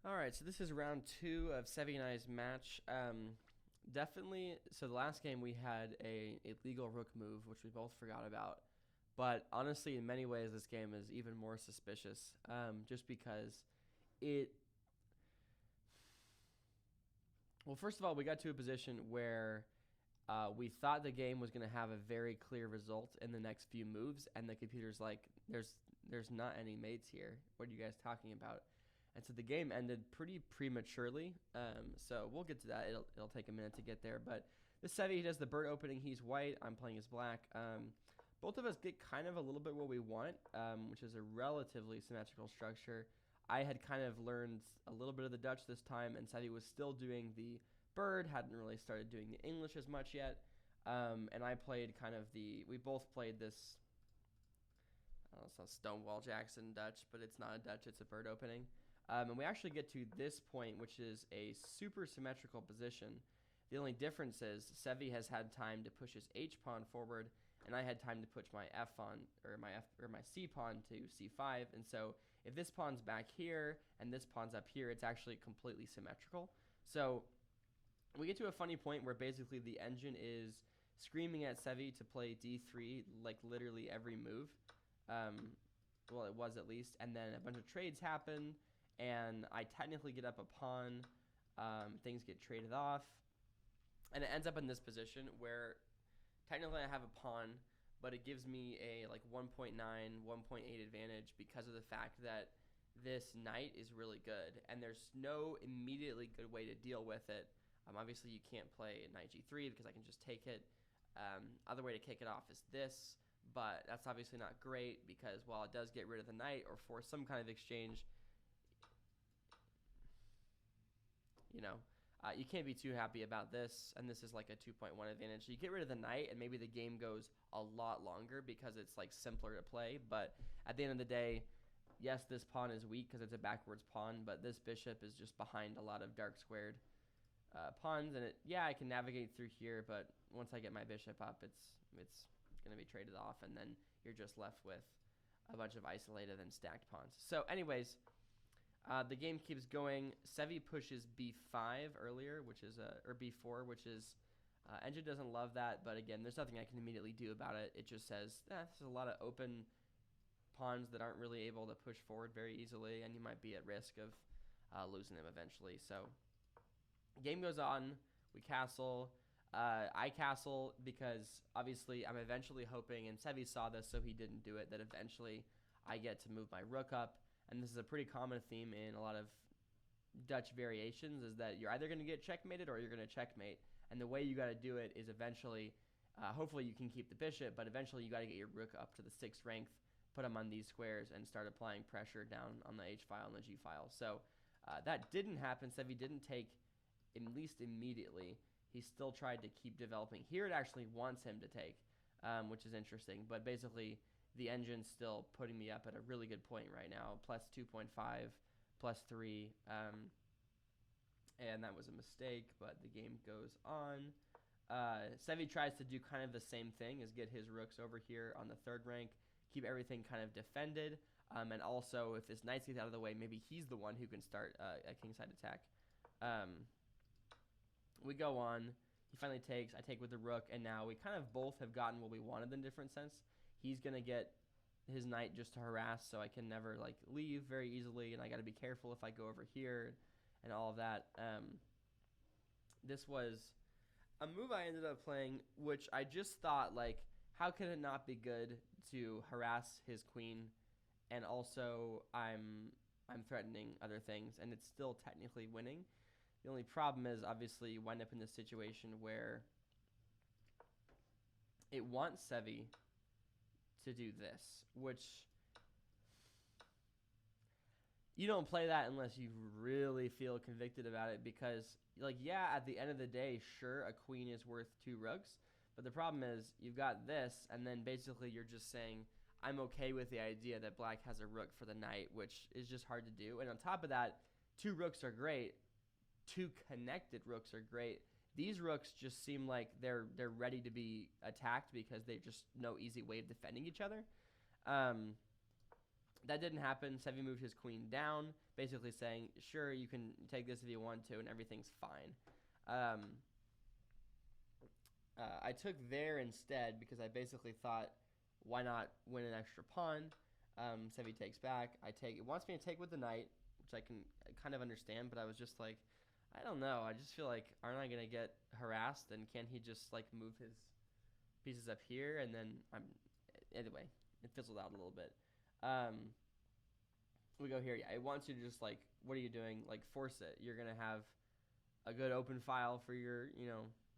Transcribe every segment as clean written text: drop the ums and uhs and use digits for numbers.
All right, so this is round two of Sevi and I's match. Definitely, so the last game we had a legal rook move, which we both forgot about. But honestly, in many ways, this game is even more suspicious, just because it. Well, first of all, we got to a position where we thought the game was going to have a very clear result in the next few moves, and the computer's like, "There's not any mates here. What are you guys talking about?" And so the game ended pretty prematurely. So we'll get to that. It'll take a minute to get there. But this Sevi, he does the bird opening. He's white. I'm playing as black. Both of us get kind of a little bit what we want, which is a relatively symmetrical structure. I had kind of learned a little bit of the Dutch this time, and Sevi was still doing the bird, hadn't really started doing the English as much yet. And I played kind of we both played this, I don't know, it's not Stonewall Jackson Dutch, but it's not a Dutch, it's a bird opening. And we actually get to this point, which is a super symmetrical position. The only difference is Sevi has had time to push his H pawn forward, and I had time to push my F pawn or my C pawn to C5. And so if this pawn's back here and this pawn's up here, it's actually completely symmetrical. So we get to a funny point where basically the engine is screaming at Sevi to play D3 like literally every move. Well, it was at least, and then a bunch of trades happen. And I technically get up a pawn. Things get traded off. And it ends up in this position where technically I have a pawn, but it gives me a like 1.9, 1.8 advantage because of the fact that this knight is really good. And there's no immediately good way to deal with it. Obviously, you can't play knight g3 because I can just take it. Other way to kick it off is this. But that's obviously not great because while it does get rid of the knight or force some kind of exchange, you can't be too happy about this, and this is like a 2.1 advantage. So you get rid of the knight, and maybe the game goes a lot longer because it's like simpler to play. But at the end of the day, yes, this pawn is weak because it's a backwards pawn, but this bishop is just behind a lot of dark squared pawns, and I can navigate through here, but once I get my bishop up, it's going to be traded off, and then you're just left with a bunch of isolated and stacked pawns. So anyways, the game keeps going. Sevi pushes b5 earlier, which is or b4, which is engine doesn't love that, but again, there's nothing I can immediately do about it. It just says there's a lot of open pawns that aren't really able to push forward very easily, and you might be at risk of losing them eventually. So game goes on. We castle. I castle because obviously I'm eventually hoping, and Sevi saw this, so he didn't do it, that eventually I get to move my rook up. And this is a pretty common theme in a lot of Dutch variations, is that you're either going to get checkmated or you're going to checkmate. And the way you got to do it is eventually, hopefully you can keep the bishop, but eventually you got to get your rook up to the 6th rank, put him on these squares, and start applying pressure down on the H file and the G file. So that didn't happen. Sevi didn't take, at least immediately. He still tried to keep developing. Here it actually wants him to take, which is interesting. But basically, the engine's still putting me up at a really good point right now, plus 2.5, plus 3. And that was a mistake, but the game goes on. Sevi tries to do kind of the same thing, as get his rooks over here on the 3rd rank, keep everything kind of defended. And also, if this knight gets out of the way, maybe he's the one who can start a kingside attack. We go on. He finally takes. I take with the rook, and now we kind of both have gotten what we wanted in a different sense. He's going to get his knight just to harass, so I can never like leave very easily, and I got to be careful if I go over here and all of that. This was a move I ended up playing, which I just thought, like, how could it not be good to harass his queen, and also I'm threatening other things, and it's still technically winning. The only problem is, obviously, you wind up in this situation where it wants Sevi to do this, which you don't play that unless you really feel convicted about it, because, like, at the end of the day, sure, a queen is worth 2 rooks, but the problem is you've got this, and then basically you're just saying, I'm okay with the idea that black has a rook for the knight, which is just hard to do. And on top of that, 2 rooks are great. 2 connected rooks are great. These rooks just seem like they're ready to be attacked because they just no easy way of defending each other. That didn't happen. Sevi moved his queen down. basically saying, sure, you can take this if you want to, and everything's fine. I took there instead because I basically thought, why not win an extra pawn? Sevi takes back. I take. It wants me to take with the knight, which I can kind of understand, but I was just like, I don't know. I just feel like, aren't I gonna get harassed? And can he just like move his pieces up here? And then anyway, it fizzled out a little bit. We go here. Yeah, it wants you to just like, what are you doing? Like force it. You're gonna have a good open file for your,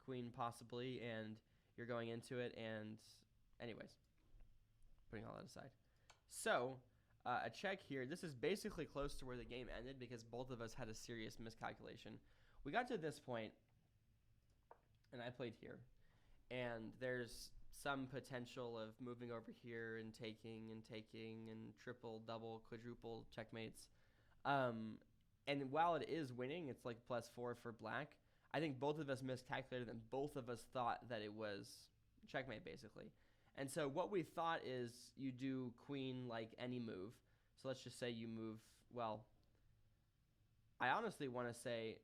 queen possibly, and you're going into it. And anyways, putting all that aside. So, a check here. This is basically close to where the game ended because both of us had a serious miscalculation. We got to this point, and I played here. And there's some potential of moving over here and taking and triple, double, quadruple checkmates. And while it is winning, it's like +4 for black. I think both of us miscalculated and both of us thought that it was checkmate, basically. And so what we thought is you do queen like any move. So let's just say you move, well, I honestly want to say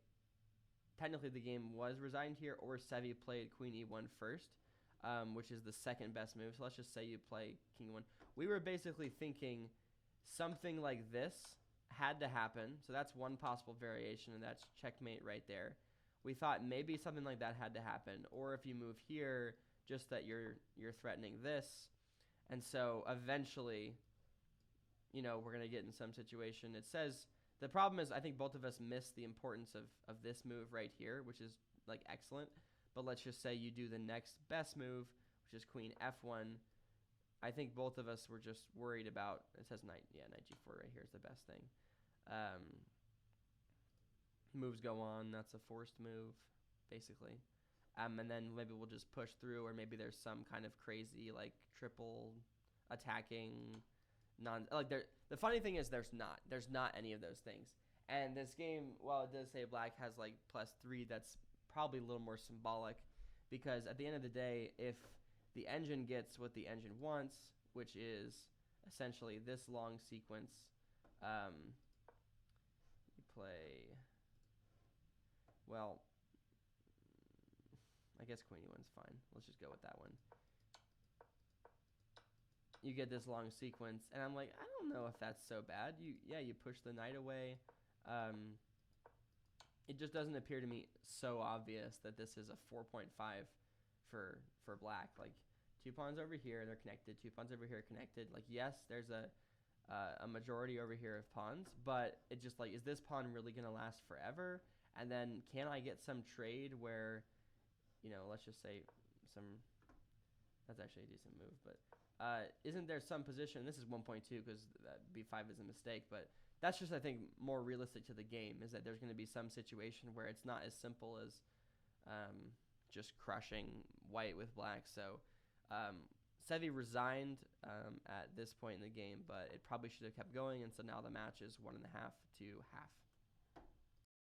technically the game was resigned here, or Sevi played queen e1 first, which is the second best move. So let's just say you play king e1. We were basically thinking something like this had to happen. So that's one possible variation, and that's checkmate right there. We thought maybe something like that had to happen, or if you move here, just that you're threatening this. And so eventually, we're going to get in some situation. It says, the problem is I think both of us missed the importance of this move right here, which is like excellent. But let's just say you do the next best move, which is queen f1. I think both of us were just worried about, it says knight g4 right here is the best thing. Moves go on, that's a forced move, basically. And then maybe we'll just push through, or maybe there's some kind of crazy like triple attacking the funny thing is there's not any of those things. And this game, while it does say black has like +3, that's probably a little more symbolic, because at the end of the day, if the engine gets what the engine wants, which is essentially this long sequence, you play, well, I guess queen e1's fine. Let's just go with that one. You get this long sequence, and I'm like, I don't know if that's so bad. You push the knight away. It just doesn't appear to me so obvious that this is a 4.5 for black. Like, 2 pawns over here, they're connected. 2 pawns over here, connected. Like, yes, there's a majority over here of pawns, but it just like, is this pawn really gonna last forever? And then can I get some trade where, let's just say that's actually a decent move, but isn't there some position, this is 1.2 because b5 is a mistake, but that's just, I think, more realistic to the game, is that there's going to be some situation where it's not as simple as just crushing white with black. So Sevi resigned at this point in the game, but it probably should have kept going, and so now the match is 1.5 to half.